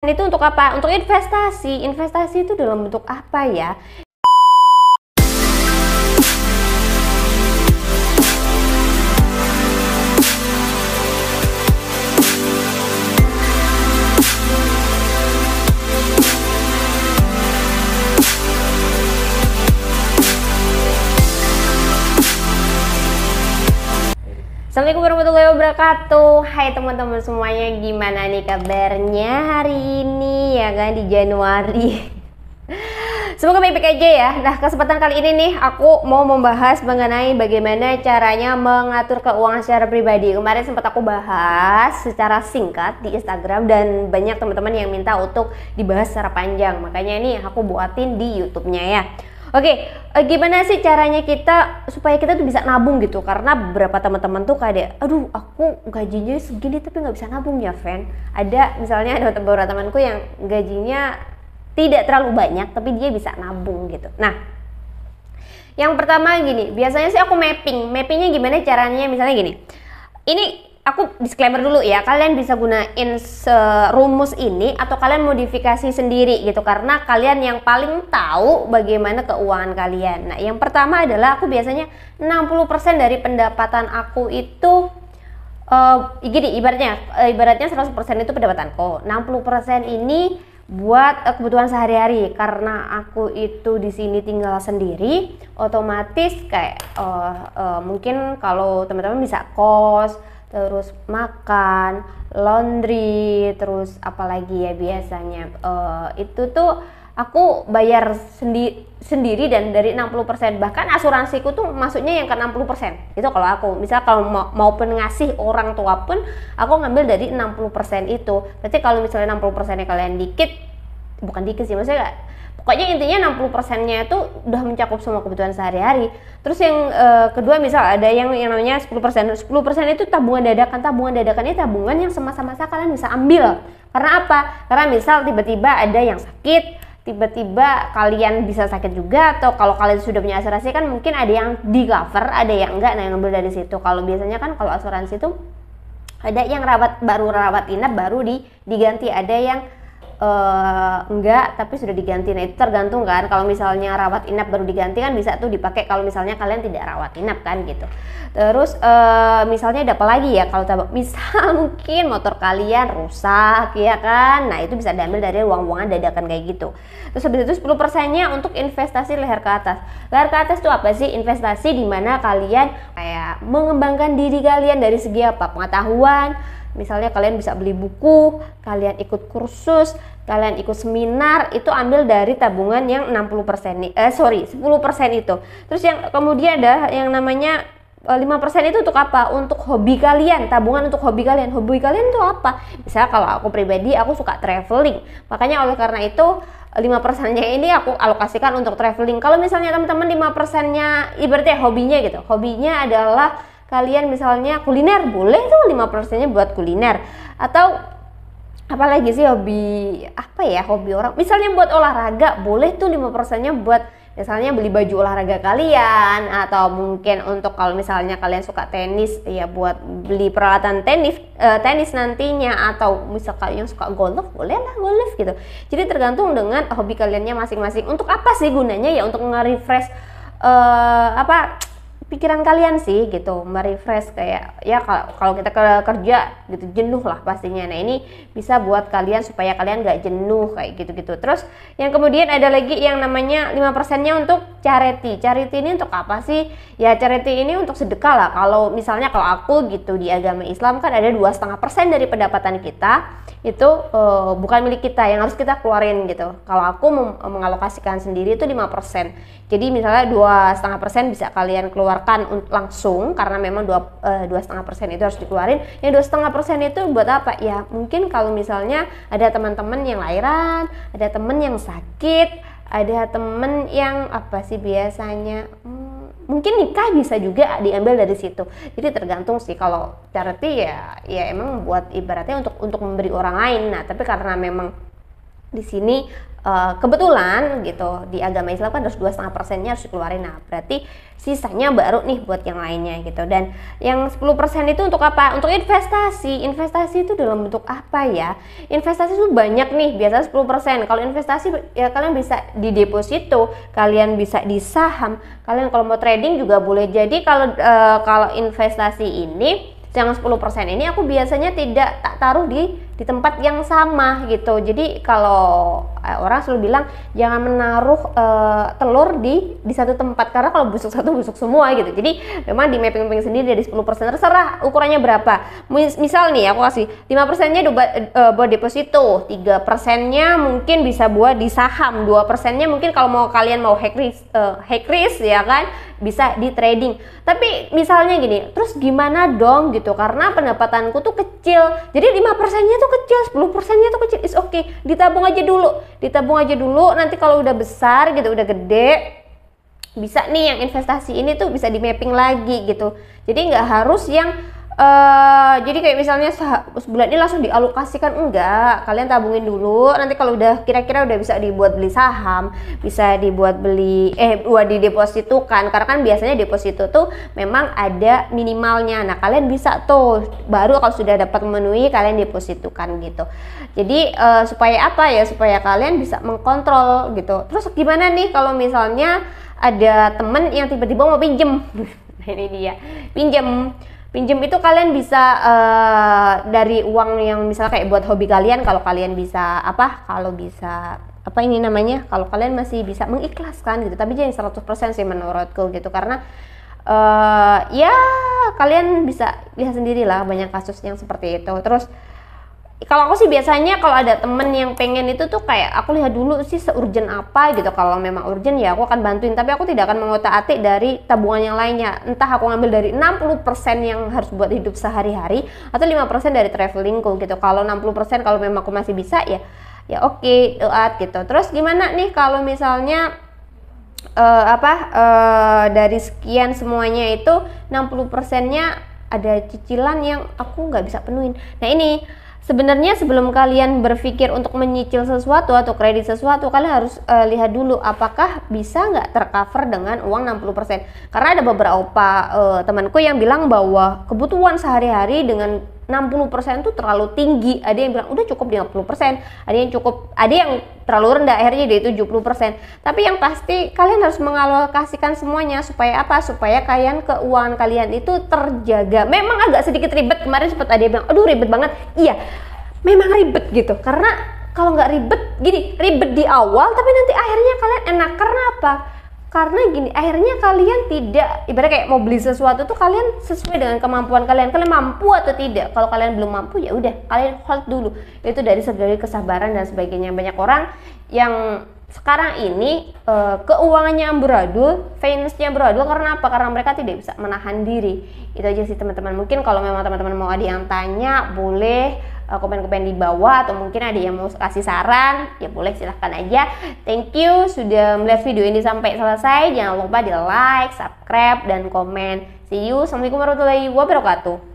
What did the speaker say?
itu untuk apa? Untuk investasi. Investasi itu dalam bentuk apa ya? Assalamualaikum warahmatullahi wabarakatuh. Hai teman-teman semuanya, gimana nih kabarnya hari ini ya kan, di Januari. Semoga baik-baik aja ya. Nah, kesempatan kali ini nih aku mau membahas mengenai bagaimana caranya mengatur keuangan secara pribadi. Kemarin sempat aku bahas secara singkat di Instagram dan banyak teman-teman yang minta untuk dibahas secara panjang. Makanya ini aku buatin di YouTube-nya ya. Oke, gimana sih caranya kita supaya kita tuh bisa nabung gitu? Karena beberapa teman-teman tuh kayak, aduh aku gajinya segini tapi nggak bisa nabung ya, Fen. Ada misalnya ada beberapa temanku yang gajinya tidak terlalu banyak tapi dia bisa nabung gitu. Nah, yang pertama gini, biasanya sih aku mappingnya gimana caranya? Misalnya gini, ini aku disclaimer dulu ya, kalian bisa gunain rumus ini atau kalian modifikasi sendiri gitu, karena kalian yang paling tahu bagaimana keuangan kalian. Nah, yang pertama adalah aku biasanya 60% dari pendapatan aku itu gini, ibaratnya 100% itu pendapatanku, 60% ini buat kebutuhan sehari-hari. Karena aku itu di sini tinggal sendiri, otomatis kayak mungkin kalau teman-teman bisa kos, terus makan, laundry, terus apalagi ya biasanya itu tuh aku bayar sendiri dan dari 60%. Bahkan asuransiku tuh masuknya yang ke 60%. Itu kalau aku, misal kalau mau ngasih orang tua pun aku ngambil dari 60% itu. Berarti kalau misalnya 60%-nya kalian dikit, bukan dikit sih, maksudnya pokoknya intinya 60%-nya itu udah mencakup semua kebutuhan sehari-hari. Terus yang kedua, misal ada yang namanya 10%. 10% itu tabungan dadakan. Tabungan dadakan ini tabungan yang semasa-masa kalian bisa ambil. Karena apa? Karena misal tiba-tiba ada yang sakit, tiba-tiba kalian bisa sakit juga, atau kalau kalian sudah punya asuransi kan mungkin ada yang di cover, ada yang enggak. Nah, yang ambil dari situ. Kalau biasanya kan kalau asuransi itu ada yang rawat inap baru diganti, ada yang enggak tapi sudah diganti. Nah, itu tergantung kan, kalau misalnya rawat inap baru diganti kan bisa tuh dipakai kalau misalnya kalian tidak rawat inap kan gitu. Terus misalnya ada apa lagi ya, kalau misal mungkin motor kalian rusak ya kan, nah itu bisa diambil dari uang-uangan dadakan kayak gitu. Terus habis itu 10%-nya untuk investasi leher ke atas. Leher ke atas itu apa sih? Investasi di mana kalian kayak mengembangkan diri kalian dari segi apa? Pengetahuan. Misalnya kalian bisa beli buku, kalian ikut kursus, kalian ikut seminar, itu ambil dari tabungan yang 10% itu. Terus yang kemudian ada yang namanya 5% itu untuk apa? Untuk hobi kalian, tabungan untuk hobi kalian. Hobi kalian itu apa? Misalnya kalau aku pribadi, aku suka traveling. Makanya oleh karena itu 5%-nya ini aku alokasikan untuk traveling. Kalau misalnya teman-teman 5%-nya ibaratnya hobinya gitu. Hobinya adalah kalian misalnya kuliner, boleh tuh 5%-nya buat kuliner. Atau apalagi sih hobi apa ya, hobi orang misalnya buat olahraga, boleh tuh 5%-nya buat misalnya beli baju olahraga kalian. Atau mungkin untuk kalau misalnya kalian suka tenis ya buat beli peralatan tenis nantinya. Atau misal kalian suka golf, boleh lah golf gitu. Jadi tergantung dengan hobi kaliannya masing-masing. Untuk apa sih gunanya? Ya untuk nge-refresh pikiran kalian sih gitu, merefresh kayak ya kalau kita kerja gitu jenuh lah pastinya. Nah, ini bisa buat kalian supaya kalian gak jenuh kayak gitu-gitu. Terus yang kemudian ada lagi yang namanya 5%-nya untuk charity. Charity ini untuk apa sih? Ya charity ini untuk sedekah lah. Kalau misalnya kalau aku gitu di agama Islam kan ada 2,5% dari pendapatan kita itu bukan milik kita, yang harus kita keluarin gitu. Kalau aku mengalokasikan sendiri itu 5%. Jadi misalnya 2,5% bisa kalian keluarkan langsung karena memang 2,5% itu harus dikeluarin. Yang 2,5% itu buat apa? Ya mungkin kalau misalnya ada teman-teman yang lahiran, ada teman yang sakit, ada teman yang apa sih biasanya mungkin nikah, bisa juga diambil dari situ. Jadi tergantung sih. Kalau charity ya emang buat ibaratnya untuk memberi orang lain. Nah, tapi karena memang di sini kebetulan gitu di agama Islam kan harus 2,5%-nya harus dikeluarin. Nah berarti sisanya baru nih buat yang lainnya gitu. Dan yang 10% itu untuk apa? Untuk investasi. Investasi itu dalam bentuk apa ya? Investasi itu banyak nih, biasanya 10%. Kalau investasi ya kalian bisa di deposito, kalian bisa di saham, kalian kalau mau trading juga boleh. Jadi kalau investasi ini yang 10% ini aku biasanya tidak tak taruh di tempat yang sama gitu. Jadi kalau orang selalu bilang jangan menaruh telur di satu tempat, karena kalau busuk satu busuk semua gitu. Jadi memang di mapping sendiri dari 10% terserah ukurannya berapa. Misal nih aku kasih 5%-nya buat deposito, 3%-nya mungkin bisa buat di saham, 2%-nya mungkin kalau mau kalian mau high risk ya kan, bisa di trading. Tapi misalnya gini, terus gimana dong gitu, karena pendapatanku tuh kecil, jadi 5%-nya tuh kecil, 10%-nya tuh kecil, is okay, ditabung aja dulu, nanti kalau udah besar gitu, udah gede, bisa nih yang investasi ini tuh bisa di mapping lagi gitu. Jadi nggak harus yang jadi kayak misalnya sebulan ini langsung dialokasikan, enggak, kalian tabungin dulu, nanti kalau udah kira-kira udah bisa dibuat beli saham, bisa dibuat beli buat didepositukan, karena kan biasanya deposito tuh memang ada minimalnya. Nah kalian bisa tuh baru kalau sudah dapat memenuhi kalian depositukan gitu. Jadi supaya apa ya, supaya kalian bisa mengkontrol gitu. Terus gimana nih kalau misalnya ada temen yang tiba-tiba mau pinjem nah ini dia, pinjem itu kalian bisa dari uang yang misalnya kayak buat hobi kalian, kalau kalian bisa kalau kalian masih bisa mengikhlaskan gitu, tapi jangan 100% sih menurutku gitu, karena ya kalian bisa lihat sendiri lah banyak kasus yang seperti itu. Terus kalau aku sih biasanya kalau ada temen yang pengen itu tuh kayak aku lihat dulu sih seurgent apa gitu. Kalau memang urgent ya aku akan bantuin, tapi aku tidak akan mengotak-atik dari tabungan yang lainnya. Entah aku ngambil dari 60% yang harus buat hidup sehari-hari atau 5% dari travelingku gitu. Kalau 60% kalau memang aku masih bisa ya oke, doat gitu. Terus gimana nih kalau misalnya dari sekian semuanya itu 60%-nya ada cicilan yang aku nggak bisa penuhin. Nah ini sebenarnya sebelum kalian berpikir untuk menyicil sesuatu atau kredit sesuatu, kalian harus lihat dulu apakah bisa nggak tercover dengan uang 60%. Karena ada beberapa temanku yang bilang bahwa kebutuhan sehari-hari dengan 60% itu terlalu tinggi. Ada yang bilang udah cukup di 50%, ada yang terlalu rendah akhirnya jadi 70%. Tapi yang pasti kalian harus mengalokasikan semuanya supaya apa? Supaya keuangan kalian itu terjaga. Memang agak sedikit ribet, kemarin sempat ada yang bilang aduh ribet banget. Iya, memang ribet gitu. Karena kalau nggak ribet di awal tapi nanti akhirnya kalian enak. Karena apa? Karena gini, akhirnya kalian tidak, ibarat kayak mau beli sesuatu tuh kalian sesuai dengan kemampuan kalian mampu atau tidak. Kalau kalian belum mampu ya udah kalian hold dulu. Itu dari segi kesabaran dan sebagainya. Banyak orang yang sekarang ini keuangannya amburadul, finance-nya amburadul karena apa? Karena mereka tidak bisa menahan diri. Itu aja sih teman-teman. Mungkin kalau memang teman-teman mau ada yang tanya, boleh komen-komen di bawah, atau mungkin ada yang mau kasih saran, ya boleh, silahkan aja. Thank you sudah melihat video ini sampai selesai. Jangan lupa di like, subscribe, dan komen. See you. Assalamualaikum warahmatullahi wabarakatuh.